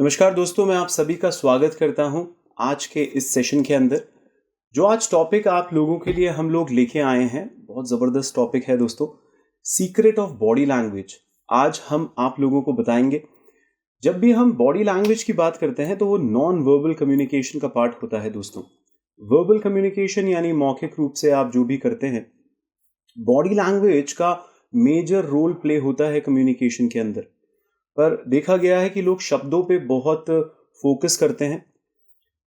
नमस्कार दोस्तों, मैं आप सभी का स्वागत करता हूं आज के इस सेशन के अंदर। जो आज टॉपिक आप लोगों के लिए हम लोग लेके आए हैं, बहुत ज़बरदस्त टॉपिक है दोस्तों। सीक्रेट ऑफ बॉडी लैंग्वेज आज हम आप लोगों को बताएंगे। जब भी हम बॉडी लैंग्वेज की बात करते हैं तो वो नॉन वर्बल कम्युनिकेशन का पार्ट होता है दोस्तों। वर्बल कम्युनिकेशन यानी मौखिक रूप से आप जो भी करते हैं, बॉडी लैंग्वेज का मेजर रोल प्ले होता है कम्युनिकेशन के अंदर। पर देखा गया है कि लोग शब्दों पे बहुत फोकस करते हैं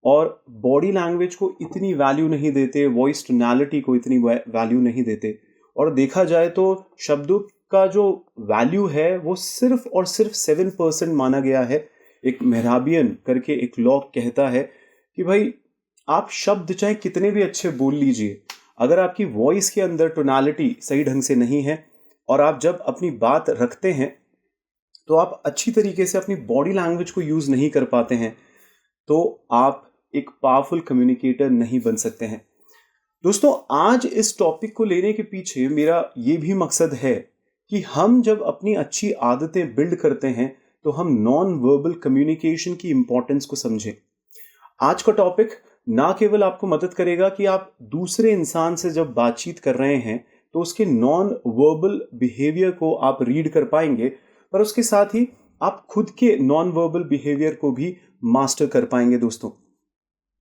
और बॉडी लैंग्वेज को इतनी वैल्यू नहीं देते, वॉइस टोनैलिटी को इतनी वैल्यू नहीं देते। और देखा जाए तो शब्दों का जो वैल्यू है वो सिर्फ और सिर्फ 7% माना गया है। एक मेहराबियन करके एक लॉ कहता है कि भाई आप शब्द चाहे कितने भी अच्छे बोल लीजिए, अगर आपकी वॉइस के अंदर टोनैलिटी सही ढंग से नहीं है और आप जब अपनी बात रखते हैं तो आप अच्छी तरीके से अपनी बॉडी लैंग्वेज को यूज नहीं कर पाते हैं, तो आप एक पावरफुल कम्युनिकेटर नहीं बन सकते हैं। दोस्तों, आज इस टॉपिक को लेने के पीछे मेरा ये भी मकसद है कि हम जब अपनी अच्छी आदतें बिल्ड करते हैं तो हम नॉन वर्बल कम्युनिकेशन की इंपॉर्टेंस को समझें। आज का टॉपिक ना केवल आपको मदद करेगा कि आप दूसरे इंसान से जब बातचीत कर रहे हैं तो उसके नॉन वर्बल बिहेवियर को आप रीड कर पाएंगे, पर उसके साथ ही आप खुद के नॉन वर्बल बिहेवियर को भी मास्टर कर पाएंगे। दोस्तों,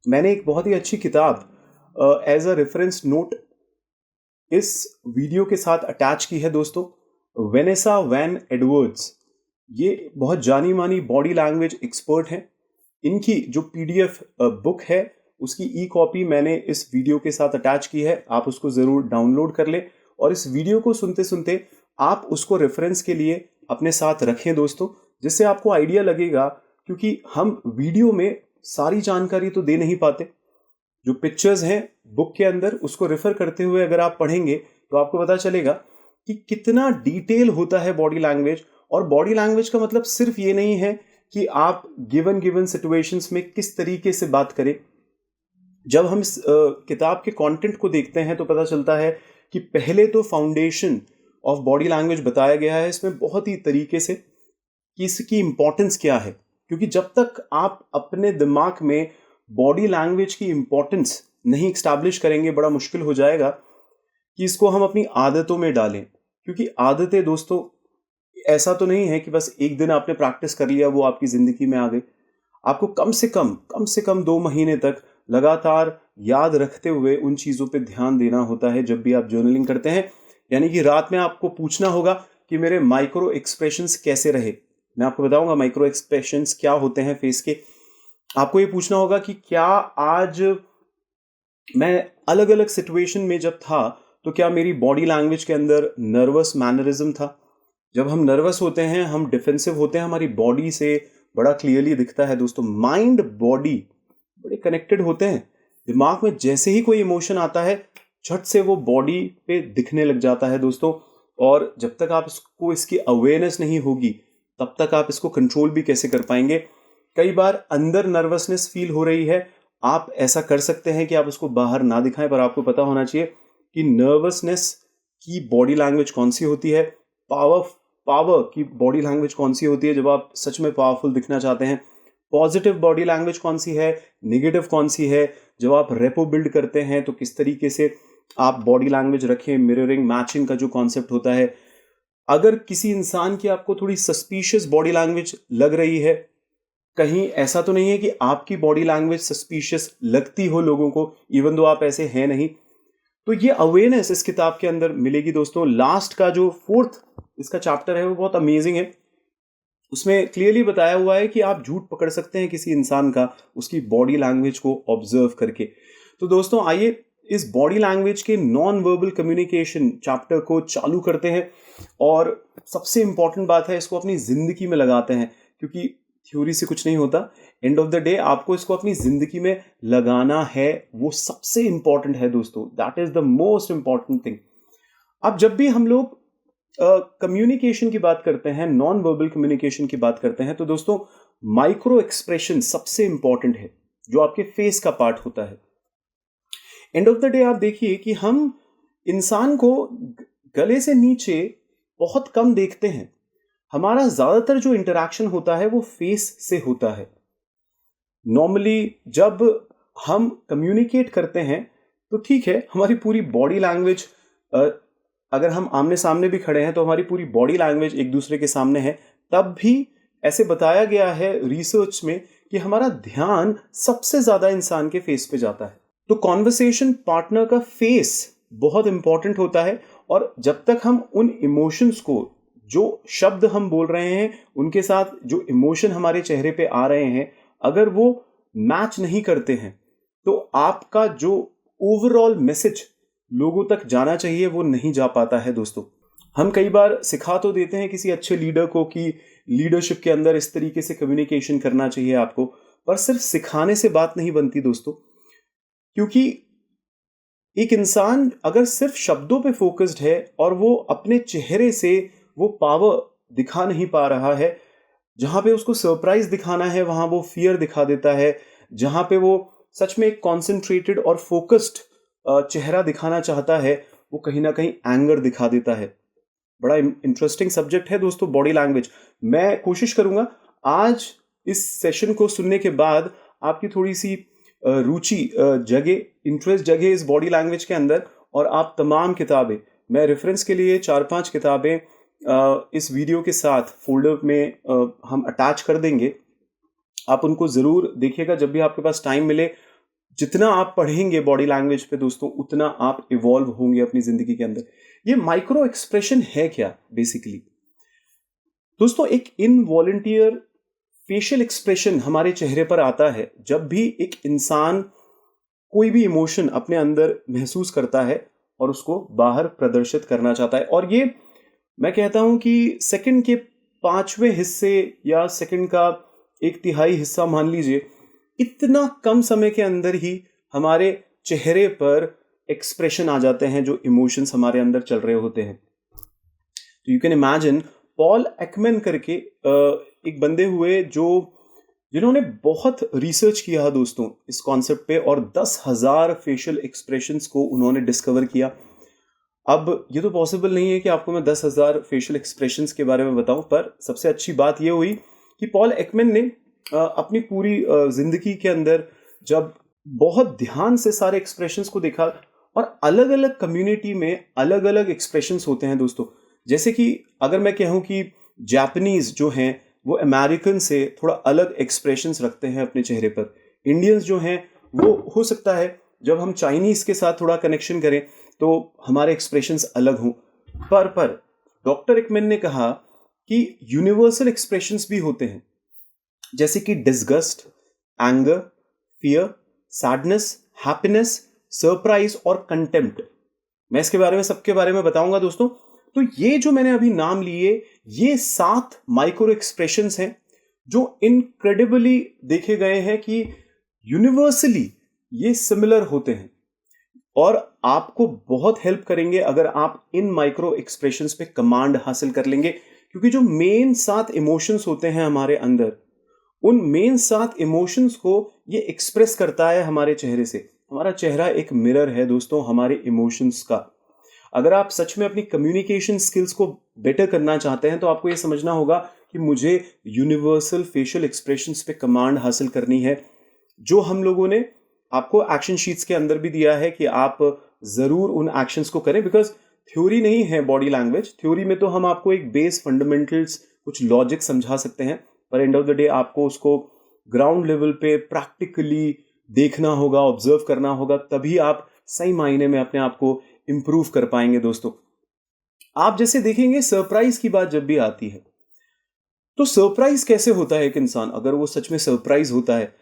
मैंने एक बहुत ही अच्छी किताब एज अ रेफरेंस नोट इस वीडियो के साथ अटैच की है दोस्तों। वेनेसा वैन एडवर्ड्स, ये बहुत जानी मानी बॉडी लैंग्वेज एक्सपर्ट हैं। इनकी जो पीडीएफ बुक है उसकी ई कॉपी मैंने इस वीडियो के साथ अटैच की है। आप उसको जरूर डाउनलोड कर ले और इस वीडियो को सुनते सुनते आप उसको रेफरेंस के लिए अपने साथ रखें दोस्तों, जिससे आपको आइडिया लगेगा। क्योंकि हम वीडियो में सारी जानकारी तो दे नहीं पाते, जो पिक्चर्स हैं बुक के अंदर उसको रेफर करते हुए अगर आप पढ़ेंगे तो आपको पता चलेगा कि कितना डिटेल होता है बॉडी लैंग्वेज। और बॉडी लैंग्वेज का मतलब सिर्फ ये नहीं है कि आप गिवन सिचुएशंस में किस तरीके से बात करें। जब हम इस किताब के कंटेंट को देखते हैं तो पता चलता है कि पहले तो फाउंडेशन ऑफ बॉडी लैंग्वेज बताया गया है इसमें बहुत ही तरीके से कि इसकी इंपॉर्टेंस क्या है। क्योंकि जब तक आप अपने दिमाग में बॉडी लैंग्वेज की इंपॉर्टेंस नहीं एक्स्टैब्लिश करेंगे, बड़ा मुश्किल हो जाएगा कि इसको हम अपनी आदतों में डालें। क्योंकि आदतें दोस्तों ऐसा तो नहीं है कि बस एक दिन आपने प्रैक्टिस कर लिया वो आपकी जिंदगी में आ गई। आपको कम से कम 2 महीने तक लगातार याद रखते हुए उन चीजों पे ध्यान देना होता है जब भी आप जर्नलिंग करते हैं। यानी कि रात में आपको पूछना होगा कि मेरे माइक्रो एक्सप्रेशंस कैसे रहे। मैं आपको बताऊंगा माइक्रो एक्सप्रेशंस क्या होते हैं फेस के। आपको ये पूछना होगा कि क्या आज मैं अलग अलग सिचुएशन में जब था तो क्या मेरी बॉडी लैंग्वेज के अंदर नर्वस मैनरिज्म था। जब हम नर्वस होते हैं, हम डिफेंसिव होते हैं, हमारी बॉडी से बड़ा क्लियरली दिखता है दोस्तों। माइंड बॉडी बड़े कनेक्टेड होते हैं। दिमाग में जैसे ही कोई इमोशन आता है झट से वो बॉडी पे दिखने लग जाता है दोस्तों। और जब तक आप इसको इसकी अवेयरनेस नहीं होगी तब तक आप इसको कंट्रोल भी कैसे कर पाएंगे। कई बार अंदर नर्वसनेस फील हो रही है, आप ऐसा कर सकते हैं कि आप उसको बाहर ना दिखाएं, पर आपको पता होना चाहिए कि नर्वसनेस की बॉडी लैंग्वेज कौन सी होती है, पावर की बॉडी लैंग्वेज कौन सी होती है जब आप सच में पावरफुल दिखना चाहते हैं, पॉजिटिव बॉडी लैंग्वेज कौन सी है, नेगेटिव कौन सी है। जब आप रेपो बिल्ड करते हैं तो किस तरीके से आप बॉडी लैंग्वेज रखें। मिररिंग मैचिंग का जो कॉन्सेप्ट होता है, अगर किसी इंसान की आपको थोड़ी सस्पिशियस बॉडी लैंग्वेज लग रही है, कहीं ऐसा तो नहीं है कि आपकी बॉडी लैंग्वेज सस्पिशियस लगती हो लोगों को, इवन दो आप ऐसे हैं नहीं, तो ये अवेयरनेस इस किताब के अंदर मिलेगी दोस्तों। लास्ट का जो 4th इसका चैप्टर है वो बहुत अमेजिंग है। उसमें क्लियरली बताया हुआ है कि आप झूठ पकड़ सकते हैं किसी इंसान का उसकी बॉडी लैंग्वेज को ऑब्जर्व करके। तो दोस्तों, आइए इस बॉडी लैंग्वेज के नॉन वर्बल कम्युनिकेशन चैप्टर को चालू करते हैं। और सबसे इंपॉर्टेंट बात है, इसको अपनी जिंदगी में लगाते हैं। क्योंकि थ्योरी से कुछ नहीं होता, एंड ऑफ द डे आपको इसको अपनी जिंदगी में लगाना है, वो सबसे इंपॉर्टेंट है दोस्तों। That is the most important thing. अब जब भी हम लोग कम्युनिकेशन की बात करते हैं, नॉन वर्बल कम्युनिकेशन की बात करते हैं, तो दोस्तों माइक्रो एक्सप्रेशन सबसे इंपॉर्टेंट है, जो आपके फेस का पार्ट होता है। एंड ऑफ द डे आप देखिए कि हम इंसान को गले से नीचे बहुत कम देखते हैं। हमारा ज्यादातर जो इंटरेक्शन होता है वो फेस से होता है। नॉर्मली जब हम कम्युनिकेट करते हैं तो ठीक है, हमारी पूरी बॉडी लैंग्वेज, अगर हम आमने सामने भी खड़े हैं तो हमारी पूरी बॉडी लैंग्वेज एक दूसरे के सामने है, तब भी ऐसे बताया गया है रिसर्च में कि हमारा ध्यान सबसे ज्यादा इंसान के फेस पे जाता है। तो कॉन्वर्सेशन पार्टनर का फेस बहुत इंपॉर्टेंट होता है, और जब तक हम उन इमोशंस को, जो शब्द हम बोल रहे हैं उनके साथ जो इमोशन हमारे चेहरे पे आ रहे हैं, अगर वो मैच नहीं करते हैं तो आपका जो ओवरऑल मैसेज लोगों तक जाना चाहिए वो नहीं जा पाता है। दोस्तों, हम कई बार सिखा तो देते हैं किसी अच्छे लीडर को कि लीडरशिप के अंदर इस तरीके से कम्युनिकेशन करना चाहिए आपको, पर सिर्फ सिखाने से बात नहीं बनती दोस्तों, क्योंकि एक इंसान अगर सिर्फ शब्दों पे फोकस्ड है और वो अपने चेहरे से वो पावर दिखा नहीं पा रहा है, जहां पे उसको सरप्राइज दिखाना है वहां वो फियर दिखा देता है, जहां पे वो सच में एक कॉन्सेंट्रेटेड और फोकस्ड चेहरा दिखाना चाहता है वो कहीं ना कहीं एंगर दिखा देता है। बड़ा इंटरेस्टिंग सब्जेक्ट है दोस्तों बॉडी लैंग्वेज। मैं कोशिश करूंगा आज इस सेशन को सुनने के बाद आपकी थोड़ी सी रुचि जगे, इंटरेस्ट जगे इस बॉडी लैंग्वेज के अंदर, और आप तमाम किताबें, मैं रेफरेंस के लिए 4-5 किताबें इस वीडियो के साथ फोल्डर में हम अटैच कर देंगे, आप उनको जरूर देखिएगा जब भी आपके पास टाइम मिले। जितना आप पढ़ेंगे बॉडी लैंग्वेज पे दोस्तों, उतना आप इवॉल्व होंगे अपनी जिंदगी के अंदर। ये माइक्रो एक्सप्रेशन है क्या बेसिकली दोस्तों? एक इनवॉलंटियर फेशियल एक्सप्रेशन हमारे चेहरे पर आता है जब भी एक इंसान कोई भी इमोशन अपने अंदर महसूस करता है और उसको बाहर प्रदर्शित करना चाहता है। और ये मैं कहता हूं कि सेकंड के 5वें हिस्से या सेकंड का 1/3 हिस्सा मान लीजिए, इतना कम समय के अंदर ही हमारे चेहरे पर एक्सप्रेशन आ जाते हैं जो इमोशंस हमारे अंदर चल रहे होते हैं। तो you can imagine, Paul Ekman करके एक बंदे हुए जिन्होंने बहुत रिसर्च किया दोस्तों इस कॉन्सेप्ट पे, और 10,000 फेशियल एक्सप्रेशंस को उन्होंने डिस्कवर किया। अब ये तो पॉसिबल नहीं है कि आपको मैं 10,000 फेशियल एक्सप्रेशंस के बारे में बताऊं, पर सबसे अच्छी बात ये हुई कि पॉल एकमैन ने अपनी पूरी जिंदगी के अंदर जब बहुत ध्यान से सारे एक्सप्रेशंस को देखा, और अलग अलग कम्युनिटी में अलग अलग एक्सप्रेशंस होते हैं दोस्तों। जैसे कि अगर मैं कहूं कि जापानीज जो हैं वो अमेरिकन से थोड़ा अलग एक्सप्रेशंस रखते हैं अपने चेहरे पर, इंडियंस जो हैं वो हो सकता है जब हम चाइनीज के साथ थोड़ा कनेक्शन करें तो हमारे एक्सप्रेशंस अलग हों, पर डॉक्टर एकमैन ने कहा कि यूनिवर्सल एक्सप्रेशंस भी होते हैं, जैसे कि disgust, anger, fear, sadness, happiness, surprise और कंटेम्प्ट। मैं इसके बारे में सबके बारे में बताऊंगा दोस्तों। तो ये जो मैंने अभी नाम लिए, ये 7 माइक्रो एक्सप्रेशंस हैं जो इनक्रेडिबली देखे गए हैं कि यूनिवर्सली ये सिमिलर होते हैं, और आपको बहुत हेल्प करेंगे अगर आप इन माइक्रो एक्सप्रेशंस पे कमांड हासिल कर लेंगे। क्योंकि जो मेन 7 इमोशंस होते हैं हमारे अंदर, उन मेन 7 इमोशंस को ये एक्सप्रेस करता है हमारे चेहरे से। हमारा चेहरा एक मिरर है दोस्तों हमारे इमोशंस का। अगर आप सच में अपनी कम्युनिकेशन स्किल्स को बेटर करना चाहते हैं तो आपको ये समझना होगा कि मुझे यूनिवर्सल फेशियल एक्सप्रेशंस पे कमांड हासिल करनी है, जो हम लोगों ने आपको एक्शन शीट्स के अंदर भी दिया है कि आप जरूर उन एक्शंस को करें। बिकॉज थ्योरी नहीं है बॉडी लैंग्वेज, थ्योरी में तो हम आपको एक बेस फंडामेंटल्स, कुछ लॉजिक समझा सकते हैं, पर एंड ऑफ द डे आपको उसको ग्राउंड लेवल पे प्रैक्टिकली देखना होगा, ऑब्जर्व करना होगा, तभी आप सही मायने में अपने आप को इंप्रूव कर पाएंगे दोस्तों। आप जैसे देखेंगे सरप्राइज की बात जब भी आती है, तो सरप्राइज कैसे होता है एक इंसान अगर वो सच में सरप्राइज होता है।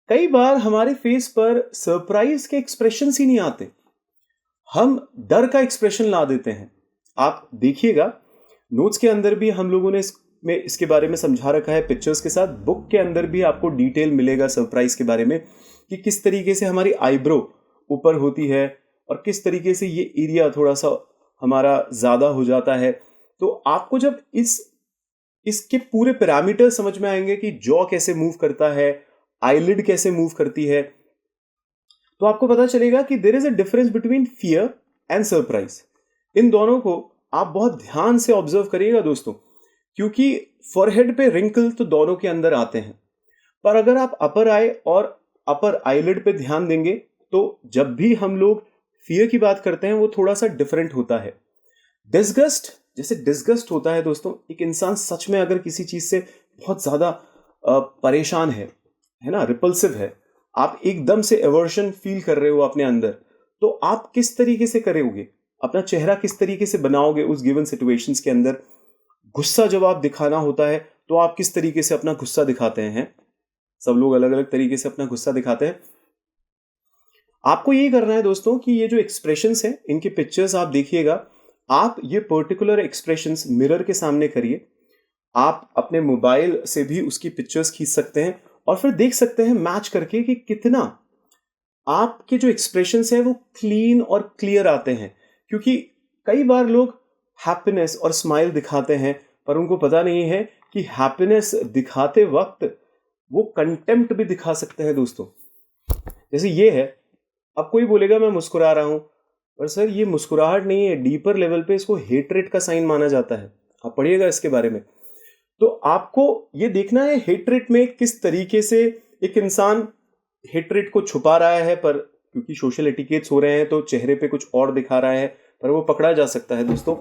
कई बार हमारे फेस पर सरप्राइज के एक्सप्रेशंस ही नहीं आते, हम डर का एक्सप्रेशन ला देते हैं। आप देखिएगा नोट्स के अंदर भी हम लोगों ने इसके बारे में समझा रखा है पिक्चर्स के साथ। बुक के अंदर भी आपको डिटेल मिलेगा सरप्राइज के बारे में कि किस तरीके से हमारी आईब्रो ऊपर होती है और किस तरीके से ये एरिया थोड़ा सा हमारा ज्यादा हो जाता है। तो आपको जब इसके पूरे पैरामीटर समझ में आएंगे कि जॉ कैसे मूव करता है, आईलिड कैसे मूव करती है, तो आपको पता चलेगा कि there is a difference between fear and surprise. इन दोनों को आप बहुत ध्यान से ऑब्जर्व करिएगा दोस्तों, क्योंकि फॉरहेड पे रिंकल तो दोनों के अंदर आते हैं, पर अगर आप अपर आई और अपर आईलिड पे ध्यान देंगे तो जब भी हम लोग फियर की बात करते हैं वो थोड़ा सा डिफरेंट होता है। डिस्गस्ट, जैसे डिस्गस्ट होता है दोस्तों, एक इंसान सच में अगर किसी चीज से बहुत ज्यादा परेशान है ना, रिपल्सिव है, आप एकदम से एवर्शन फील कर रहे हो अपने अंदर, तो आप किस तरीके से करोगे, अपना चेहरा किस तरीके से बनाओगे उस गिवन सिचुएशंस के अंदर। गुस्सा जब आप दिखाना होता है तो आप किस तरीके से अपना गुस्सा दिखाते हैं। सब लोग अलग अलग तरीके से अपना गुस्सा दिखाते हैं। आपको ये करना है दोस्तों कि ये जो एक्सप्रेशंस हैं इनके पिक्चर्स आप देखिएगा, आप ये पर्टिकुलर एक्सप्रेशंस मिरर के सामने करिए। आप अपने मोबाइल से भी उसकी पिक्चर्स खींच सकते हैं और फिर देख सकते हैं मैच करके कि कितना आपके जो एक्सप्रेशंस हैं वो क्लीन और क्लियर आते हैं। क्योंकि कई बार लोग हैप्पीनेस और स्माइल दिखाते हैं पर उनको पता नहीं है कि हैप्पीनेस दिखाते वक्त वो कंटेम्प्ट भी दिखा सकते हैं दोस्तों। जैसे ये है, अब कोई बोलेगा मैं मुस्कुरा रहा हूं, पर सर ये मुस्कुराहट नहीं है, डीपर लेवल पे इसको हेट्रेट का साइन माना जाता है। आप पढ़िएगा इसके बारे में। तो आपको ये देखना है हेट्रेट में किस तरीके से एक इंसान हेट्रेट को छुपा रहा है, पर क्योंकि सोशल एटिकेट्स हो रहे हैं तो चेहरे पे कुछ और दिखा रहा है, पर वो पकड़ा जा सकता है दोस्तों।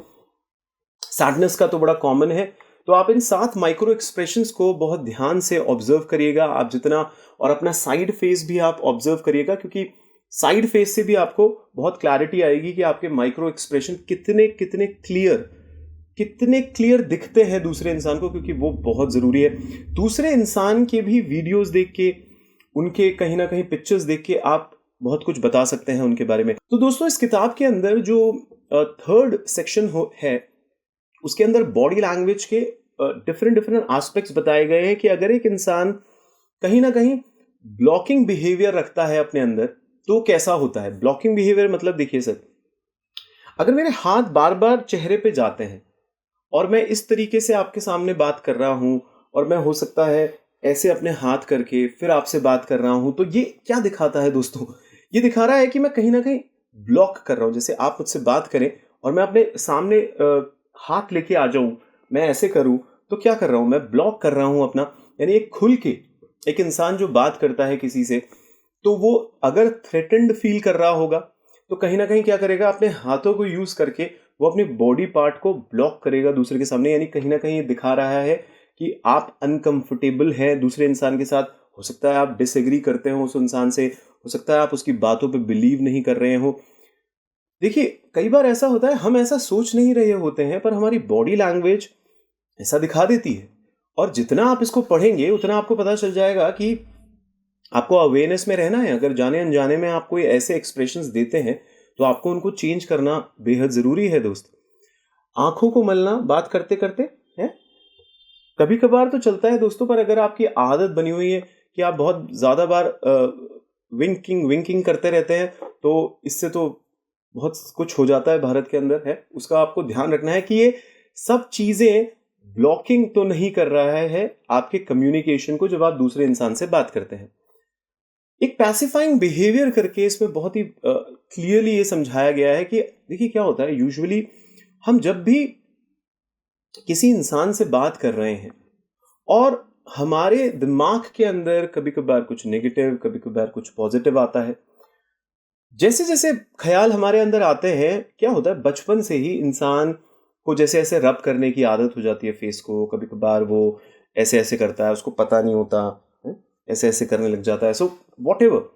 सैडनेस का तो बड़ा कॉमन है। तो आप इन 7 माइक्रो एक्सप्रेशंस को बहुत ध्यान से ऑब्जर्व करिएगा आप जितना, और अपना साइड फेस भी आप ऑब्जर्व करिएगा, क्योंकि साइड फेस से भी आपको बहुत क्लैरिटी आएगी कि आपके माइक्रो एक्सप्रेशन कितने क्लियर दिखते हैं दूसरे इंसान को, क्योंकि वो बहुत जरूरी है। दूसरे इंसान के भी वीडियोस देख के, उनके कहीं ना कहीं पिक्चर्स देख के आप बहुत कुछ बता सकते हैं उनके बारे में। तो दोस्तों इस किताब के अंदर जो 3rd सेक्शन है उसके अंदर बॉडी लैंग्वेज के डिफरेंट एस्पेक्ट्स बताए गए हैं कि अगर एक इंसान कहीं ना कहीं ब्लॉकिंग बिहेवियर रखता है अपने अंदर तो कैसा होता है। ब्लॉकिंग बिहेवियर मतलब देखिए सर, अगर मेरे हाथ बार बार चेहरे पे जाते हैं और मैं इस तरीके से आपके सामने बात कर रहा हूं और मैं हो सकता है ऐसे अपने हाथ करके फिर आपसे बात कर रहा हूं, तो ये क्या दिखाता है दोस्तों, ये दिखा रहा है कि मैं कहीं ना कहीं ब्लॉक कर रहा हूं। जैसे आप मुझसे बात करें और मैं अपने सामने हाथ लेके आ जाऊं, मैं ऐसे करूं, तो क्या कर रहा हूं, मैं ब्लॉक कर रहा हूं अपना। यानी एक खुल के एक इंसान जो बात करता है किसी से, तो वो अगर थ्रेटेंड फील कर रहा होगा तो कहीं ना कहीं क्या करेगा, अपने हाथों को यूज करके वो अपनी बॉडी पार्ट को ब्लॉक करेगा दूसरे के सामने। यानी कहीं ना कहीं ये दिखा रहा है कि आप अनकंफर्टेबल हैं दूसरे इंसान के साथ। हो सकता है आप डिसएग्री करते हो उस इंसान से, हो सकता है आप उसकी बातों पे बिलीव नहीं कर रहे हो। देखिए कई बार ऐसा होता है, हम ऐसा सोच नहीं रहे होते हैं पर हमारी बॉडी लैंग्वेज ऐसा दिखा देती है। और जितना आप इसको पढ़ेंगे उतना आपको पता चल जाएगा कि आपको अवेयरनेस में रहना है। अगर जाने अनजाने में आप कोई ऐसे एक्सप्रेशंस देते हैं तो आपको उनको चेंज करना बेहद जरूरी है दोस्त। आंखों को मलना बात करते करते है, कभी कभार तो चलता है दोस्तों, पर अगर आपकी आदत बनी हुई है कि आप बहुत ज्यादा बार विंकिंग करते रहते हैं तो इससे तो बहुत कुछ हो जाता है भारत के अंदर है। उसका आपको ध्यान रखना है कि ये सब चीजें ब्लॉकिंग तो नहीं कर रहा है आपके कम्युनिकेशन को जब आप दूसरे इंसान से बात करते हैं। एक पैसिफाइंग बिहेवियर करके इसमें बहुत ही क्लियरली ये समझाया गया है कि देखिए क्या होता है, यूजुअली हम जब भी किसी इंसान से बात कर रहे हैं और हमारे दिमाग के अंदर कभी कभार कुछ नेगेटिव कभी कभार कुछ पॉजिटिव आता है, जैसे जैसे ख्याल हमारे अंदर आते हैं, क्या होता है बचपन से ही इंसान को जैसे ऐसे रब करने की आदत हो जाती है फेस को। कभी कभार वो ऐसे ऐसे करता है, उसको पता नहीं होता है? ऐसे ऐसे करने लग जाता है। सो व्हाटएवर,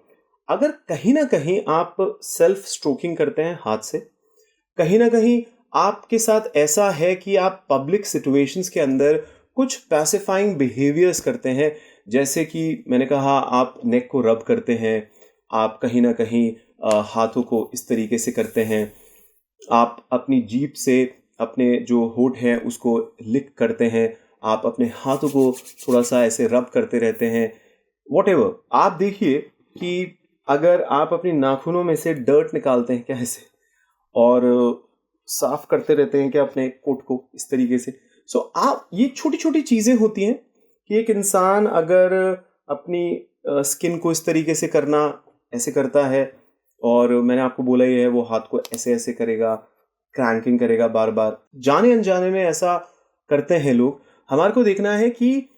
अगर कहीं ना कहीं आप सेल्फ स्ट्रोकिंग करते हैं हाथ से, कहीं ना कहीं आपके साथ ऐसा है कि आप पब्लिक सिचुएशंस के अंदर कुछ पैसिफाइंग बिहेवियर्स करते हैं, जैसे कि मैंने कहा आप नेक को रब करते हैं, आप कहीं ना कहीं हाथों को इस तरीके से करते हैं, आप अपनी जीभ से अपने जो होठ है उसको लिक करते हैं, आप अपने हाथों को थोड़ा सा ऐसे रब करते रहते हैं। व्हाटएवर, आप देखिए कि अगर आप अपनी नाखूनों में से डर्ट निकालते हैं क्या ऐसे, और साफ करते रहते हैं क्या अपने कोट को इस तरीके से। सो आप, ये छोटी छोटी चीजें होती हैं कि एक इंसान अगर अपनी स्किन को इस तरीके से करना ऐसे करता है, और मैंने आपको बोला ही है वो हाथ को ऐसे ऐसे करेगा, क्रैंकिंग करेगा बार बार, जाने अनजाने में ऐसा करते हैं लोग, हमारे को देखना है कि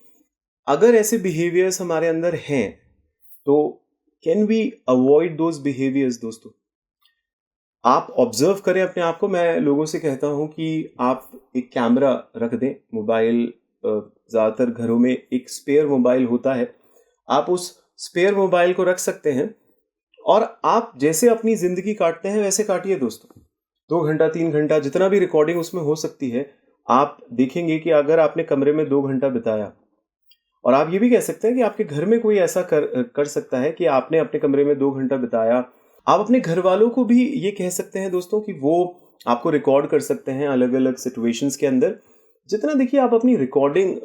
अगर ऐसे बिहेवियर्स हमारे अंदर हैं तो can we avoid those behaviours. दोस्तों, आप ऑब्जर्व करें अपने आप को। मैं लोगों से कहता हूं कि आप एक कैमरा रख दें मोबाइल, ज़्यादातर घरों में एक स्पेयर मोबाइल होता है, आप उस स्पेयर मोबाइल को रख सकते हैं और आप जैसे अपनी ज़िंदगी काटते हैं वैसे काटिए दोस्तों। 2 घंटा 3 घंटा जितना भी रिकॉर्डिंग उसमें हो सकती है, आप देखेंगे कि अगर आपने कमरे में 2 घंटा बिताया, और आप ये भी कह सकते हैं कि आपके घर में कोई ऐसा कर सकता है कि आपने अपने कमरे में 2 घंटा बिताया। आप अपने घर वालों को भी ये कह सकते हैं दोस्तों कि वो आपको रिकॉर्ड कर सकते हैं अलग अलग सिचुएशंस के अंदर। जितना देखिए आप अपनी रिकॉर्डिंग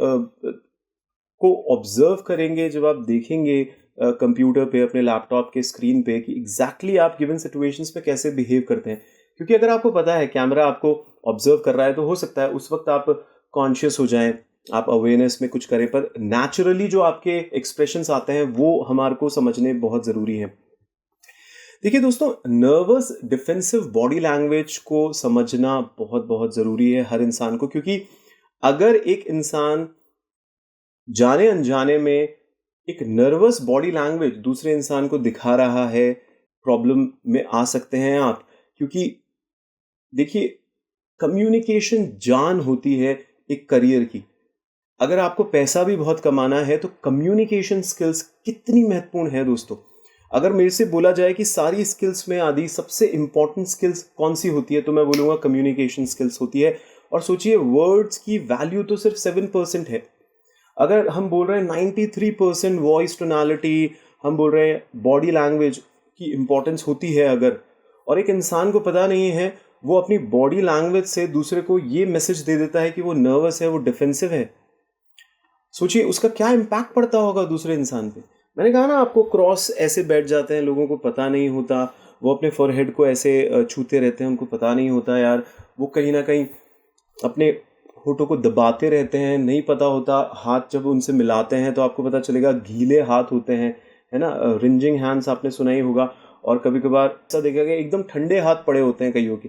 को ऑब्जर्व करेंगे, जब आप देखेंगे कंप्यूटर पे, अपने लैपटॉप के स्क्रीन पे कि एग्जैक्टली आप गिवन सिचुएशंस में कैसे बिहेव करते हैं, क्योंकि अगर आपको पता है कैमरा आपको ऑब्जर्व कर रहा है तो हो सकता है उस वक्त आप कॉन्शियस हो जाएं, आप अवेयरनेस में कुछ करें, पर नेचुरली जो आपके एक्सप्रेशंस आते हैं वो हमारे को समझने बहुत ज़रूरी है। देखिए दोस्तों, नर्वस डिफेंसिव बॉडी लैंग्वेज को समझना बहुत बहुत ज़रूरी है हर इंसान को, क्योंकि अगर एक इंसान जाने अनजाने में एक नर्वस बॉडी लैंग्वेज दूसरे इंसान को दिखा रहा है, प्रॉब्लम में आ सकते हैं आप। क्योंकि देखिए, कम्युनिकेशन जान होती है एक करियर की। अगर आपको पैसा भी बहुत कमाना है तो कम्युनिकेशन स्किल्स कितनी महत्वपूर्ण है दोस्तों। अगर मेरे से बोला जाए कि सारी स्किल्स में आदि सबसे इंपॉर्टेंट स्किल्स कौन सी होती है, तो मैं बोलूँगा कम्युनिकेशन स्किल्स होती है। और सोचिए, वर्ड्स की वैल्यू तो सिर्फ 7% है। अगर हम बोल रहे हैं 93% वॉइस टोनालिटी, हम बोल रहे हैं बॉडी लैंग्वेज की इंपॉर्टेंस होती है अगर, और एक इंसान को पता नहीं है, वो अपनी बॉडी लैंग्वेज से दूसरे को ये मैसेज दे देता है कि वो नर्वस है, वो डिफेंसिव है, सोचिए उसका क्या इम्पैक्ट पड़ता होगा दूसरे इंसान पे। मैंने कहा ना आपको, क्रॉस ऐसे बैठ जाते हैं, लोगों को पता नहीं होता, वो अपने फोरहेड को ऐसे छूते रहते हैं, उनको पता नहीं होता यार, वो कहीं ना कहीं अपने होठों को दबाते रहते हैं, नहीं पता होता। हाथ जब उनसे मिलाते हैं तो आपको पता चलेगा गीले हाथ होते हैं, है ना, रिंजिंग हैंड्स आपने सुना ही होगा। और कभी कभार ऐसा देखा गया एकदम ठंडे हाथ पड़े होते हैं कईयों के।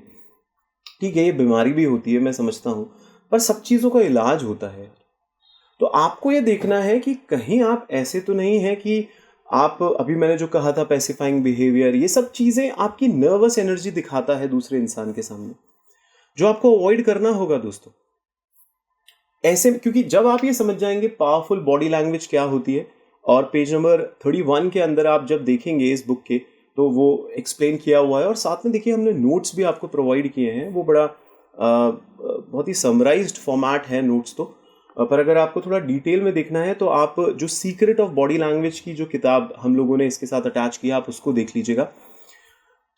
ठीक है, ये बीमारी भी होती है, मैं समझता हूँ, पर सब चीज़ों का इलाज होता है। तो आपको ये देखना है कि कहीं आप ऐसे तो नहीं है कि आप, अभी मैंने जो कहा था पैसिफाइंग बिहेवियर, ये सब चीज़ें आपकी नर्वस एनर्जी दिखाता है दूसरे इंसान के सामने, जो आपको अवॉइड करना होगा दोस्तों ऐसे। क्योंकि जब आप ये समझ जाएंगे पावरफुल बॉडी लैंग्वेज क्या होती है, और पेज नंबर 31 के अंदर आप जब देखेंगे इस बुक के, तो वो एक्सप्लेन किया हुआ है, और साथ में देखिए हमने नोट्स भी आपको प्रोवाइड किए हैं। वो बड़ा बहुत ही समराइज्ड फॉर्मेट है नोट्स तो, पर अगर आपको थोड़ा डिटेल में देखना है तो आप जो सीक्रेट ऑफ बॉडी लैंग्वेज की जो किताब हम लोगों ने इसके साथ अटैच किया, आप उसको देख लीजिएगा।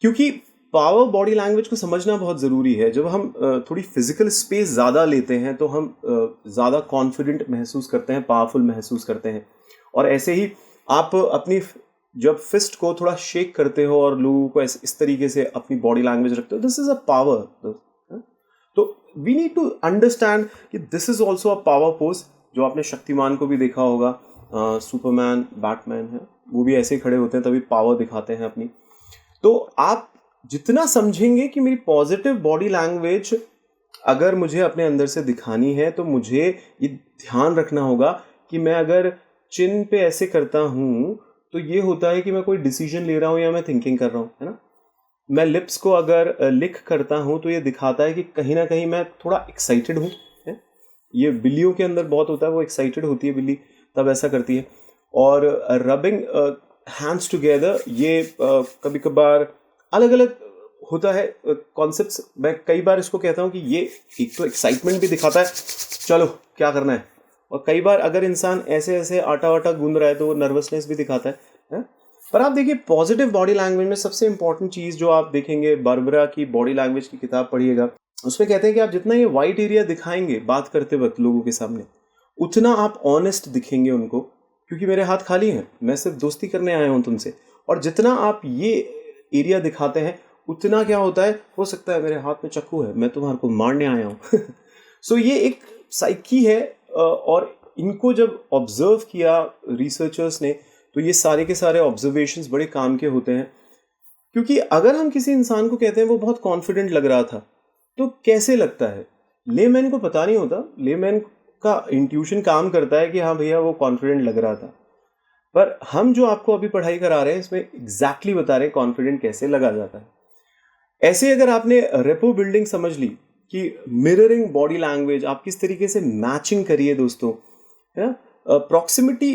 क्योंकि पावर बॉडी लैंग्वेज को समझना बहुत ज़रूरी है। जब हम थोड़ी फिजिकल स्पेस ज़्यादा लेते हैं तो हम ज़्यादा कॉन्फिडेंट महसूस करते हैं, पावरफुल महसूस करते हैं। और ऐसे ही आप अपनी जब फिस्ट को थोड़ा शेक करते हो और लोगों को इस तरीके से अपनी बॉडी लैंग्वेज रखते हो, दिस इज़ अ पावर। तो वी नीड टू अंडरस्टैंड कि this is also a power pose. जो आपने शक्तिमान को भी देखा होगा, सुपरमैन, बैटमैन है, वो भी ऐसे ही खड़े होते हैं, तभी पावर दिखाते हैं अपनी। तो आप जितना समझेंगे कि मेरी पॉजिटिव बॉडी लैंग्वेज अगर मुझे अपने अंदर से दिखानी है, तो मुझे ये ध्यान रखना होगा कि मैं अगर चिन पे ऐसे करता हूँ तो ये होता है कि मैं कोई डिसीजन ले रहा हूँ या मैं थिंकिंग कर रहा हूँ, है ना। मैं लिप्स को अगर लिक करता हूँ तो ये दिखाता है कि कहीं ना कहीं मैं थोड़ा एक्साइटेड हूँ। ये बिल्लियों के अंदर बहुत होता है, वो एक्साइटेड होती है बिल्ली, तब ऐसा करती है। और रबिंग हैंड्स टुगेदर, ये कभी कभार अलग अलग होता है कॉन्सेप्ट्स। मैं कई बार इसको कहता हूँ कि ये एक तो एक्साइटमेंट भी दिखाता है, चलो क्या करना है, और कई बार अगर इंसान ऐसे ऐसे आटा वाटा गूंद रहा है तो वो नर्वसनेस भी दिखाता है। पर आप देखिए, पॉजिटिव बॉडी लैंग्वेज में सबसे इंपॉर्टेंट चीज़ जो आप देखेंगे, बारबरा की बॉडी लैंग्वेज की किताब पढ़िएगा, उसमें कहते हैं कि आप जितना ये वाइट एरिया दिखाएंगे बात करते वक्त लोगों के सामने, उतना आप ऑनेस्ट दिखेंगे उनको, क्योंकि मेरे हाथ खाली हैं, मैं सिर्फ दोस्ती करने आया हूँ तुमसे। और जितना आप ये एरिया दिखाते हैं, उतना क्या होता है, हो सकता है मेरे हाथ में चाकू है, मैं तुम्हारे को मारने आया हूँ। सो ये एक साइकी है, और इनको जब ऑब्जर्व किया रिसर्चर्स ने, तो ये सारे के सारे ऑब्जर्वेशंस बड़े काम के होते हैं। क्योंकि अगर हम किसी इंसान को कहते हैं वो बहुत कॉन्फिडेंट लग रहा था, तो कैसे लगता है, लेमैन को पता नहीं होता। लेमैन आपका इंट्यूशन काम करता है कि हाँ भैया वो कॉन्फिडेंट लग रहा था, पर हम जो आपको अभी पढ़ाई करा रहे हैं इसमें एग्जैक्टली बता रहे हैं कॉन्फिडेंट कैसे लगा जाता है। ऐसे अगर आपने रेपो बिल्डिंग समझ ली कि मिररिंग बॉडी लैंग्वेज, आप किस तरीके से मैचिंग करिए दोस्तों, है ना। प्रॉक्सिमिटी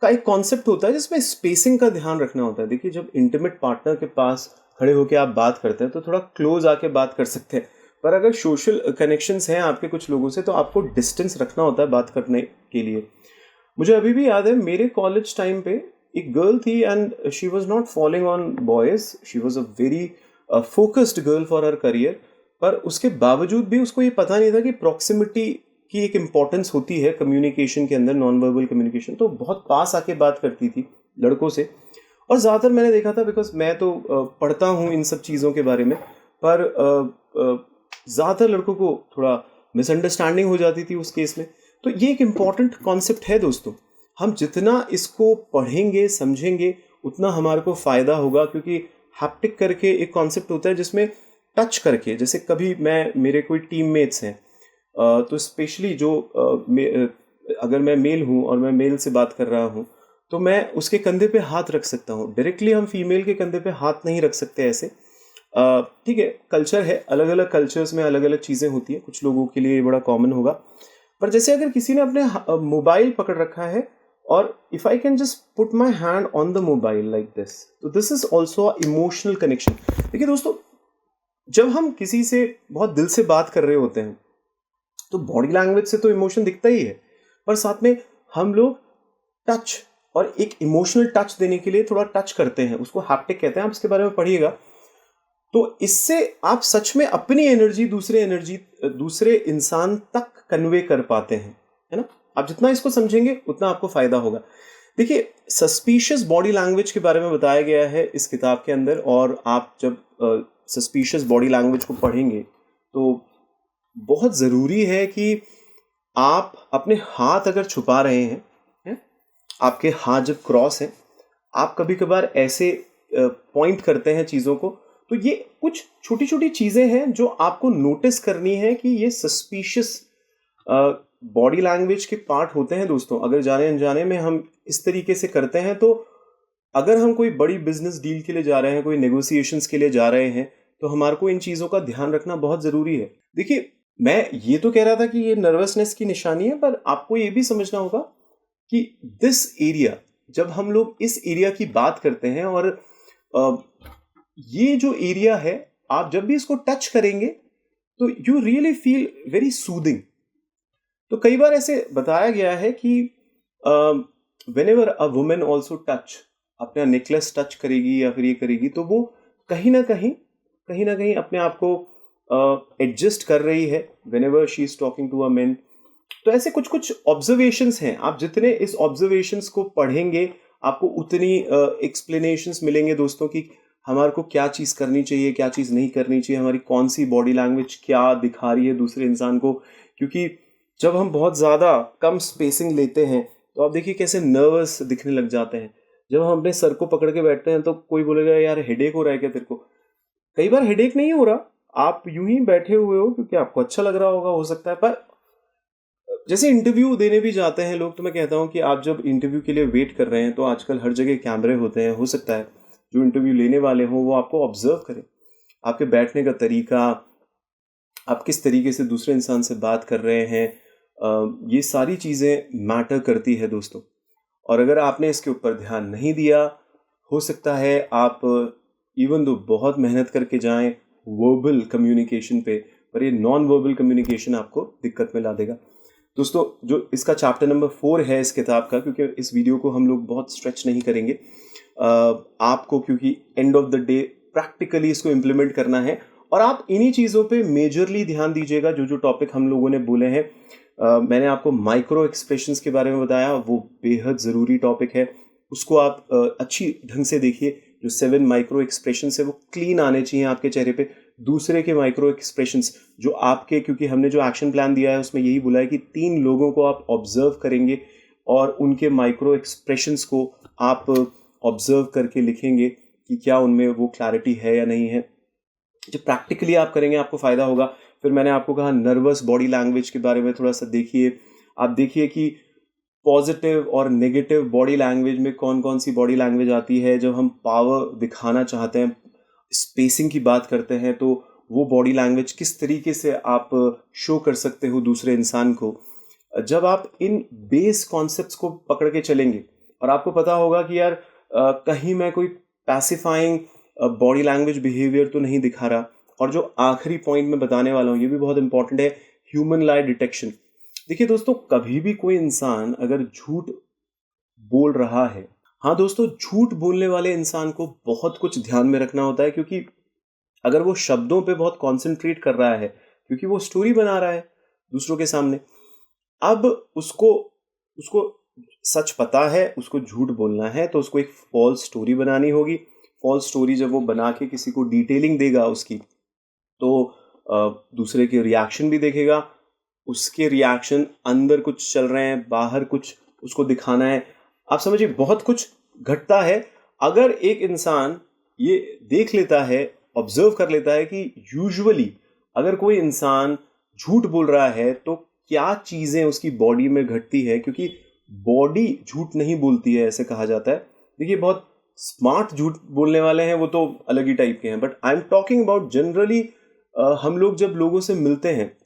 का एक कॉन्सेप्ट होता है जिसमें स्पेसिंग का ध्यान रखना होता है। देखिए जब इंटीमेट पार्टनर के पास खड़े होकर आप बात करते हैं तो थोड़ा क्लोज आके बात कर सकते हैं, पर अगर सोशल कनेक्शंस हैं आपके कुछ लोगों से तो आपको डिस्टेंस रखना होता है बात करने के लिए। मुझे अभी भी याद है मेरे कॉलेज टाइम पे एक गर्ल थी and she was not following on boys, she was a very focused girl for her career, पर उसके बावजूद भी उसको ये पता नहीं था कि प्रॉक्सिमिटी की एक इम्पॉर्टेंस होती है कम्युनिकेशन के अंदर, नॉन वर्बल कम्युनिकेशन। तो बहुत पास आके बात करती थी लड़कों से, और ज़्यादातर मैंने देखा था, बिकॉज मैं तो पढ़ता हूँ इन सब चीज़ों के बारे में, पर ज़्यादातर लड़कों को थोड़ा मिसअंडरस्टैंडिंग हो जाती थी उस केस में। तो ये एक इम्पॉर्टेंट कॉन्सेप्ट है दोस्तों, हम जितना इसको पढ़ेंगे समझेंगे उतना हमारे को फ़ायदा होगा, क्योंकि हैप्टिक करके एक कॉन्सेप्ट होता है जिसमें टच करके, जैसे कभी मेरे कोई टीममेट्स हैं तो स्पेशली जो अगर मैं मेल हूँ और मैं मेल से बात कर रहा हूँ तो मैं उसके कंधे पे हाथ रख सकता हूँ। डायरेक्टली हम फीमेल के कंधे पे हाथ नहीं रख सकते ऐसे, ठीक है, कल्चर है, अलग अलग कल्चर्स में अलग अलग चीज़ें होती हैं, कुछ लोगों के लिए बड़ा कॉमन होगा। पर जैसे अगर किसी ने अपने मोबाइल पकड़ रखा है और if I can just put my hand on the mobile like this, तो this is also a emotional connection. देखिए दोस्तों, जब हम किसी से बहुत दिल से बात कर रहे होते हैं तो बॉडी लैंग्वेज से तो इमोशन दिखता ही है, पर साथ में हम लोग टच और एक इमोशनल टच देने के लिए थोड़ा टच करते हैं, उसको हैप्टिक कहते हैं, आप इसके बारे में पढ़िएगा। तो इससे आप सच में अपनी एनर्जी दूसरे इंसान तक कन्वे कर पाते हैं, है ना। आप जितना इसको समझेंगे उतना आपको फायदा होगा। देखिए सस्पिशियस बॉडी लैंग्वेज के बारे में बताया गया है इस किताब के अंदर, और आप जब सस्पिशियस बॉडी लैंग्वेज को पढ़ेंगे तो बहुत ज़रूरी है कि आप अपने हाथ अगर छुपा रहे हैं, आपके हाथ जब क्रॉस हैं, आप कभी कभार ऐसे पॉइंट करते हैं चीज़ों को, तो ये कुछ छोटी छोटी चीज़ें हैं जो आपको नोटिस करनी है कि ये सस्पिशियस बॉडी लैंग्वेज के पार्ट होते हैं दोस्तों। अगर जाने अनजाने में हम इस तरीके से करते हैं तो अगर हम कोई बड़ी बिजनेस डील के लिए जा रहे हैं, कोई नेगोशिएशंस के लिए जा रहे हैं, तो हमारे को इन चीज़ों का ध्यान रखना बहुत ज़रूरी है। देखिए मैं ये तो कह रहा था कि ये नर्वसनेस की निशानी है, पर आपको ये भी समझना होगा कि दिस एरिया, जब हम लोग इस एरिया की बात करते हैं और ये जो एरिया है, आप जब भी इसको टच करेंगे तो you really feel very soothing. तो कई बार ऐसे बताया गया है कि whenever a women also touch, अपना नेकलेस टच करेगी या फिर ये करेगी, तो वो कहीं ना कहीं अपने आप को एडजस्ट कर रही है whenever she is talking to a man. तो ऐसे कुछ कुछ ऑब्जर्वेशंस हैं, आप जितने इस ऑब्जर्वेशंस को पढ़ेंगे आपको उतनी एक्सप्लेनेशंस मिलेंगे दोस्तों कि हमारे को क्या चीज़ करनी चाहिए, क्या चीज़ नहीं करनी चाहिए, हमारी कौन सी बॉडी लैंग्वेज क्या दिखा रही है दूसरे इंसान को। क्योंकि जब हम बहुत ज़्यादा कम स्पेसिंग लेते हैं तो आप देखिए कैसे नर्वस दिखने लग जाते हैं। जब हम अपने सर को पकड़ के बैठते हैं तो कोई बोलेगा यार हेडेक हो रहा है क्या तेरे को। कई बार हेडेक नहीं हो रहा, आप यूं ही बैठे हुए हो क्योंकि आपको अच्छा लग रहा होगा, हो सकता है। पर जैसे इंटरव्यू देने भी जाते हैं लोग, तो मैं कहता हूँ कि आप जब इंटरव्यू के लिए वेट कर रहे हैं तो आजकल हर जगह कैमरे होते हैं, हो सकता है जो इंटरव्यू लेने वाले हों वो आपको ऑब्जर्व करें, आपके बैठने का तरीका, आप किस तरीके से दूसरे इंसान से बात कर रहे हैं, ये सारी चीज़ें मैटर करती है दोस्तों। और अगर आपने इसके ऊपर ध्यान नहीं दिया, हो सकता है आप इवन दो बहुत मेहनत करके जाएं वर्बल कम्युनिकेशन पे, पर ये नॉन वर्बल कम्युनिकेशन आपको दिक्कत में ला देगा। दोस्तों जो इसका चैप्टर नंबर 4 है इस किताब का, क्योंकि इस वीडियो को हम लोग बहुत स्ट्रेच नहीं करेंगे आपको, क्योंकि end of the day practically इसको इम्प्लीमेंट करना है और आप इन्हीं चीज़ों पे मेजरली ध्यान दीजिएगा जो जो टॉपिक हम लोगों ने बोले हैं। मैंने आपको माइक्रो एक्सप्रेशंस के बारे में बताया, वो बेहद ज़रूरी टॉपिक है, उसको आप अच्छी ढंग से देखिए। जो 7 माइक्रो एक्सप्रेशंस है वो क्लीन आने चाहिए आपके चेहरे पे। दूसरे के माइक्रो एक्सप्रेशंस जो आपके, क्योंकि हमने जो एक्शन प्लान दिया है उसमें यही बोला है कि 3 लोगों को आप ऑब्जर्व करेंगे और उनके माइक्रो एक्सप्रेशंस को आप ऑब्जर्व करके लिखेंगे कि क्या उनमें वो क्लैरिटी है या नहीं है। जब प्रैक्टिकली आप करेंगे आपको फ़ायदा होगा। फिर मैंने आपको कहा नर्वस बॉडी लैंग्वेज के बारे में थोड़ा सा देखिए, आप देखिए कि पॉजिटिव और नेगेटिव बॉडी लैंग्वेज में कौन कौन सी बॉडी लैंग्वेज आती है। जब हम पावर दिखाना चाहते हैं, स्पेसिंग की बात करते हैं, तो वो बॉडी लैंग्वेज किस तरीके से आप शो कर सकते हो दूसरे इंसान को। जब आप इन बेस कॉन्सेप्ट्स को पकड़ के चलेंगे और आपको पता होगा कि यार कहीं मैं कोई पैसिफाइंग बॉडी लैंग्वेज बिहेवियर तो नहीं दिखा रहा। और जो आखिरी पॉइंट मैं बताने वाला हूँ ये भी बहुत इंपॉर्टेंट है, ह्यूमन लाई डिटेक्शन। देखिए दोस्तों, कभी भी कोई इंसान अगर झूठ बोल रहा है, हाँ दोस्तों, झूठ बोलने वाले इंसान को बहुत कुछ ध्यान में रखना होता है, क्योंकि अगर वो शब्दों पे बहुत कॉन्सेंट्रेट कर रहा है, क्योंकि वो स्टोरी बना रहा है दूसरों के सामने, अब उसको उसको सच पता है, उसको झूठ बोलना है, तो उसको एक फॉल्स स्टोरी बनानी होगी। फॉल्स स्टोरी जब वो बना के किसी को डिटेलिंग देगा उसकी, तो दूसरे के रिएक्शन भी देखेगा। उसके रिएक्शन अंदर कुछ चल रहे हैं, बाहर कुछ उसको दिखाना है। आप समझिए बहुत कुछ घटता है। अगर एक इंसान ये देख लेता है, ऑब्जर्व कर लेता है कि यूजुअली अगर कोई इंसान झूठ बोल रहा है तो क्या चीजें उसकी बॉडी में घटती है, क्योंकि बॉडी झूठ नहीं बोलती है ऐसे कहा जाता है। देखिए बहुत स्मार्ट झूठ बोलने वाले हैं वो तो अलग ही टाइप के हैं, but I am talking about generally हम लोग जब लोगों से मिलते हैं,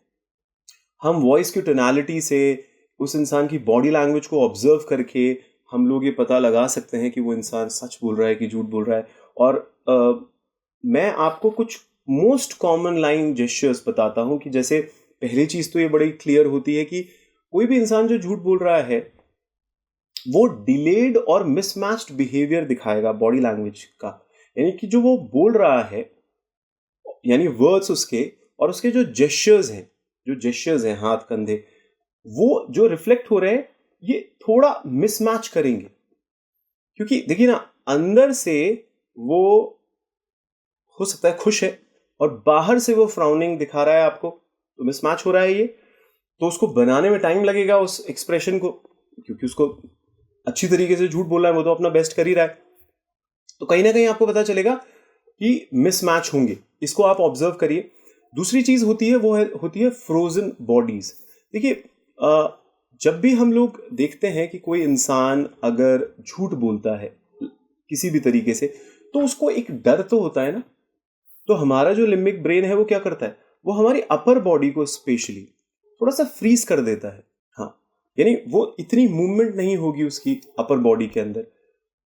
हम वॉइस की टोनैलिटी से, उस इंसान की बॉडी लैंग्वेज को ऑब्जर्व करके हम लोग ये पता लगा सकते हैं कि वो इंसान सच बोल रहा है कि झूठ बोल रहा है। और मैं आपको कुछ मोस्ट कॉमन लाइन जेस्चर्स बताता हूं कि जैसे पहली चीज तो ये बड़ी क्लियर होती है कि कोई भी इंसान जो झूठ बोल रहा है वो डिलेड और मिसमैच्ड बिहेवियर दिखाएगा बॉडी लैंग्वेज का। यानी कि जो वो बोल रहा है, यानी वर्ड्स उसके और उसके जो जेस्चर्स हैं हाथ कंधे, वो जो रिफ्लेक्ट हो रहे हैं ये थोड़ा मिसमैच करेंगे। क्योंकि देखिए ना, अंदर से वो हो सकता है खुश है और बाहर से वो फ्राउनिंग दिखा रहा है आपको, तो मिसमैच हो रहा है ये। तो उसको बनाने में टाइम लगेगा उस एक्सप्रेशन को, क्योंकि उसको अच्छी तरीके से झूठ बोल रहा है, वो तो अपना बेस्ट कर ही रहा है। तो कहीं ना कहीं आपको पता चलेगा कि मिसमैच होंगे, इसको आप ऑब्जर्व करिए। दूसरी चीज होती है वो होती है फ्रोजन बॉडीज। देखिए जब भी हम लोग देखते हैं कि कोई इंसान अगर झूठ बोलता है किसी भी तरीके से, तो उसको एक डर तो होता है ना। तो हमारा जो लिम्बिक ब्रेन है वो क्या करता है, वो हमारी अपर बॉडी को स्पेशली थोड़ा सा फ्रीज कर देता है। हाँ, यानी वो इतनी मूवमेंट नहीं होगी उसकी अपर बॉडी के अंदर।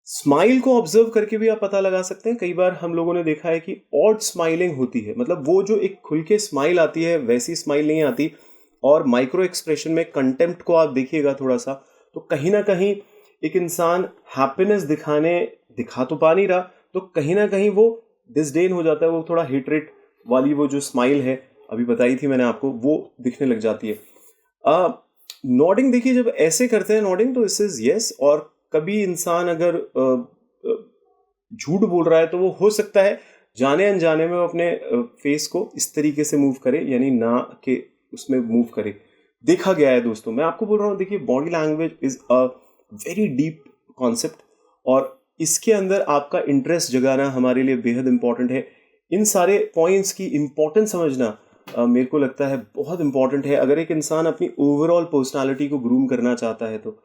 स्माइल को ऑब्जर्व करके भी आप पता लगा सकते हैं। कई बार हम लोगों ने देखा है कि ऑड स्माइलिंग होती है, मतलब वो जो एक खुल के स्माइल आती है वैसी स्माइल नहीं आती। और माइक्रो एक्सप्रेशन में कंटेम्प्ट को आप देखिएगा थोड़ा सा, तो कहीं ना कहीं एक इंसान हैप्पीनेस दिखा तो पा नहीं रहा, तो कहीं ना कहीं वो डिसडेन हो जाता है, वो थोड़ा हेटरेट वाली वो जो स्माइल है अभी बताई थी मैंने आपको, वो दिखने लग जाती है। नॉडिंग देखिए, जब ऐसे करते हैं नॉडिंग, तो इस इज यस। और कभी इंसान अगर झूठ बोल रहा है तो वो हो सकता है जाने अनजाने में वो अपने फेस को इस तरीके से मूव करे, यानी ना के उसमें मूव करे। देखा गया है दोस्तों, मैं आपको बोल रहा हूँ, देखिए body language is a very deep concept और इसके अंदर आपका इंटरेस्ट जगाना हमारे लिए बेहद इंपॉर्टेंट है। इन सारे पॉइंट्स की इंपॉर्टेंस समझना मेरे को लगता है बहुत इंपॉर्टेंट है अगर एक इंसान अपनी ओवरऑल पर्सनालिटी को ग्रूम करना चाहता है। तो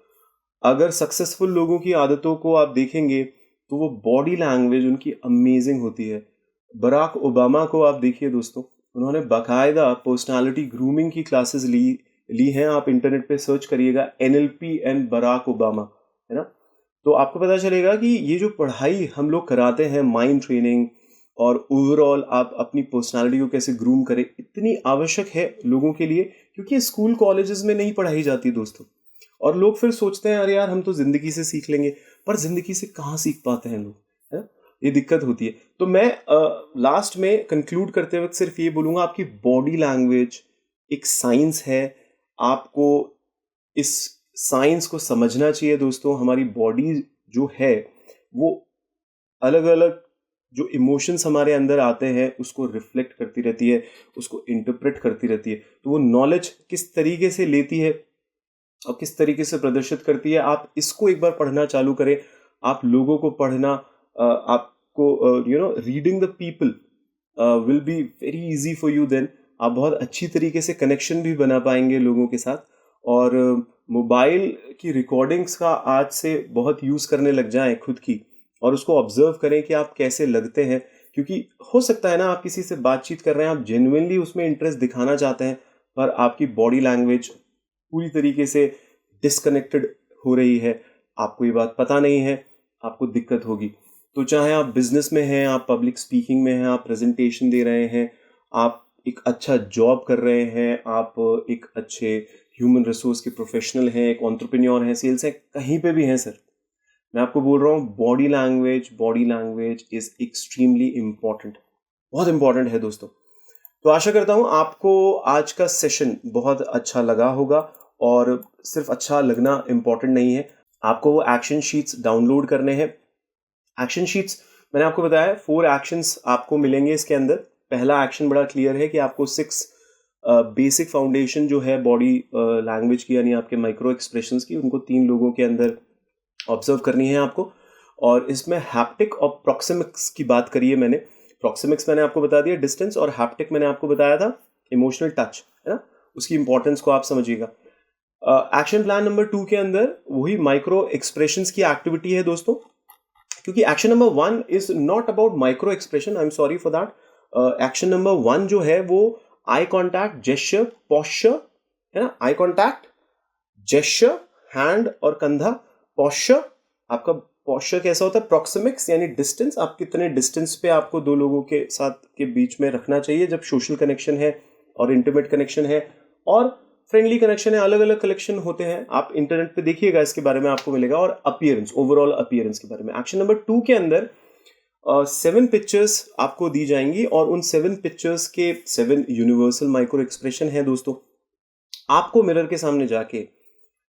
अगर सक्सेसफुल लोगों की आदतों को आप देखेंगे तो वो बॉडी लैंग्वेज उनकी अमेजिंग होती है। बराक ओबामा को आप देखिए दोस्तों, उन्होंने बाकायदा पर्सनालिटी ग्रूमिंग की क्लासेस ली हैं। आप इंटरनेट पे सर्च करिएगा NLP एंड बराक ओबामा, है ना, तो आपको पता चलेगा कि ये जो पढ़ाई हम लोग कराते हैं, माइंड ट्रेनिंग और ओवरऑल आप अपनी पर्सनालिटी को कैसे ग्रूम करें, इतनी आवश्यक है लोगों के लिए, क्योंकि स्कूल कॉलेजेस में नहीं पढ़ाई जाती दोस्तों। और लोग फिर सोचते हैं अरे यार हम तो जिंदगी से सीख लेंगे, पर जिंदगी से कहाँ सीख पाते हैं लोग, है ना? ये दिक्कत होती है। तो मैं लास्ट में कंक्लूड करते वक्त सिर्फ ये बोलूंगा, आपकी बॉडी लैंग्वेज एक साइंस है, आपको इस साइंस को समझना चाहिए दोस्तों। हमारी बॉडी जो है वो अलग अलग जो इमोशंस हमारे अंदर आते हैं उसको रिफ्लेक्ट करती रहती है, उसको इंटरप्रेट करती रहती है। तो वो नॉलेज किस तरीके से लेती है और किस तरीके से प्रदर्शित करती है, आप इसको एक बार पढ़ना चालू करें। आप लोगों को पढ़ना, आपको reading the people will be very easy for you. Then आप बहुत अच्छी तरीके से कनेक्शन भी बना पाएंगे लोगों के साथ और मोबाइल की रिकॉर्डिंग्स का आज से बहुत यूज़ करने लग जाएं खुद की, और उसको ऑब्जर्व करें कि आप कैसे लगते हैं। क्योंकि हो सकता है ना, आप किसी से बातचीत कर रहे हैं, आप जेन्युइनली उसमें इंटरेस्ट दिखाना चाहते हैं, पर आपकी बॉडी लैंग्वेज पूरी तरीके से डिस्कनेक्टेड हो रही है, आपको ये बात पता नहीं है, आपको दिक्कत होगी। तो चाहे आप बिजनेस में हैं, आप पब्लिक स्पीकिंग में हैं, आप प्रेजेंटेशन दे रहे हैं, आप एक अच्छा जॉब कर रहे हैं, आप एक अच्छे ह्यूमन रिसोर्स के प्रोफेशनल हैं, एक एंटरप्रेन्योर हैं, सेल्स हैं, कहीं पे भी हैं सर, मैं आपको बोल रहा हूँ body language is extremely important, बहुत इंपॉर्टेंट है दोस्तों। तो आशा करता हूँ आपको आज का सेशन बहुत अच्छा लगा होगा, और सिर्फ अच्छा लगना इम्पॉर्टेंट नहीं है, आपको वो एक्शन शीट्स डाउनलोड करने हैं। एक्शन शीट्स मैंने आपको बताया 4 एक्शंस आपको मिलेंगे इसके अंदर। पहला एक्शन बड़ा क्लियर है कि आपको 6 बेसिक फाउंडेशन जो है बॉडी लैंग्वेज की, यानी आपके माइक्रो एक्सप्रेशंस की, उनको 3 लोगों के अंदर ऑब्जर्व करनी है आपको। और इसमें हैप्टिक और प्रॉक्सिमिक्स की बात करी है मैंने। प्रॉक्सिमिक्स मैंने आपको बता दिया डिस्टेंस, और हैप्टिक मैंने आपको बताया था इमोशनल टच, है ना, उसकी इंपॉर्टेंस को आप समझिएगा। एक्शन प्लान नंबर 2 के अंदर वही माइक्रो एक्सप्रेशंस की एक्टिविटी है दोस्तों, क्योंकि action number 1 is not about micro expression, I am sorry for that. Action number 1 जो है वो आई कॉन्टैक्ट, जेस्चर, पोस्चर, है ना, आई कॉन्टैक्ट, जेस्चर, हैंड और कंधा, पोस्चर। आपका पोस्चर कैसा होता है? प्रॉक्सिमिक्स यानी डिस्टेंस, आप कितने डिस्टेंस पे आपको 2 लोगों के साथ के बीच में रखना चाहिए जब सोशल कनेक्शन है और इंटीमेट कनेक्शन है और फ्रेंडली कनेक्शन है। अलग अलग कलेक्शन होते हैं, आप इंटरनेट पे देखिएगा, इसके बारे में आपको मिलेगा। और अपीयरेंस, ओवरऑल अपीयरेंस के बारे में। एक्शन नंबर 2 के अंदर 7 पिक्चर्स आपको दी जाएंगी, और उन 7 पिक्चर्स के 7 यूनिवर्सल माइक्रो एक्सप्रेशन है दोस्तों। आपको मिरर के सामने जाके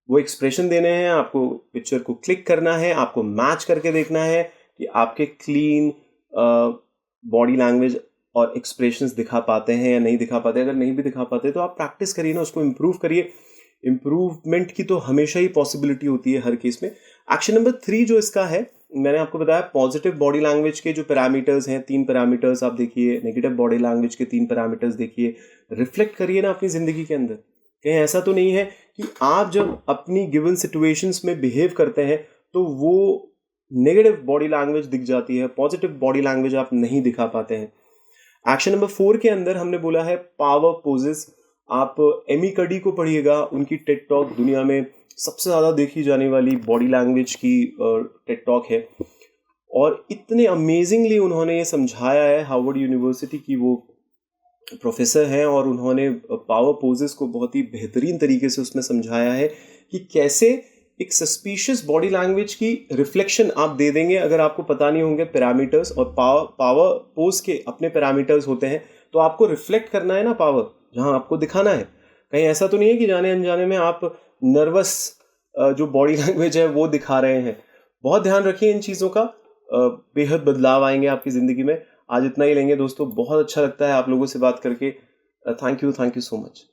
वो एक्सप्रेशन देने हैं, आपको पिक्चर को क्लिक करना है, आपको मैच करके देखना है कि आपके क्लीन बॉडी लैंग्वेज और एक्सप्रेशंस दिखा पाते हैं या नहीं दिखा पाते। अगर नहीं भी दिखा पाते तो आप प्रैक्टिस करिए ना, उसको इम्प्रूव करिए। इम्प्रूवमेंट की तो हमेशा ही पॉसिबिलिटी होती है हर केस में। एक्शन नंबर 3 जो इसका है, मैंने आपको बताया पॉजिटिव बॉडी लैंग्वेज के जो पैरामीटर्स हैं, 3 पैरामीटर्स आप देखिए, नेगेटिव बॉडी लैंग्वेज के 3 पैरामीटर्स देखिए, रिफ्लेक्ट करिए ना अपनी जिंदगी के अंदर। कहीं ऐसा तो नहीं है कि आप जब अपनी गिवन सिचुएशंस में बिहेव करते हैं तो वो नेगेटिव बॉडी लैंग्वेज दिख जाती है, पॉजिटिव बॉडी लैंग्वेज आप नहीं दिखा पाते हैं। एक्शन नंबर 4 के अंदर हमने बोला है पावर पोजेस। आप एमी कडी को पढ़िएगा, उनकी टेड टॉक दुनिया में सबसे ज़्यादा देखी जाने वाली बॉडी लैंग्वेज की टेड टॉक है, और इतने अमेजिंगली उन्होंने ये समझाया है। हार्वर्ड यूनिवर्सिटी की वो प्रोफेसर हैं, और उन्होंने पावर पोजेस को बहुत ही बेहतरीन तरीके से उसमें समझाया है कि कैसे एक सस्पिशियस बॉडी लैंग्वेज की रिफ्लेक्शन आप दे देंगे अगर आपको पता नहीं होंगे पैरामीटर्स। और पावर पोज के अपने पैरामीटर्स होते हैं, तो आपको रिफ्लेक्ट करना है ना पावर, जहां आपको दिखाना है। कहीं ऐसा तो नहीं है कि जाने अनजाने में आप नर्वस जो बॉडी लैंग्वेज है वो दिखा रहे हैं। बहुत ध्यान रखिए इन चीज़ों का, बेहद बदलाव आएंगे आपकी ज़िंदगी में। आज इतना ही लेंगे दोस्तों, बहुत अच्छा लगता है आप लोगों से बात करके। Thank you so much.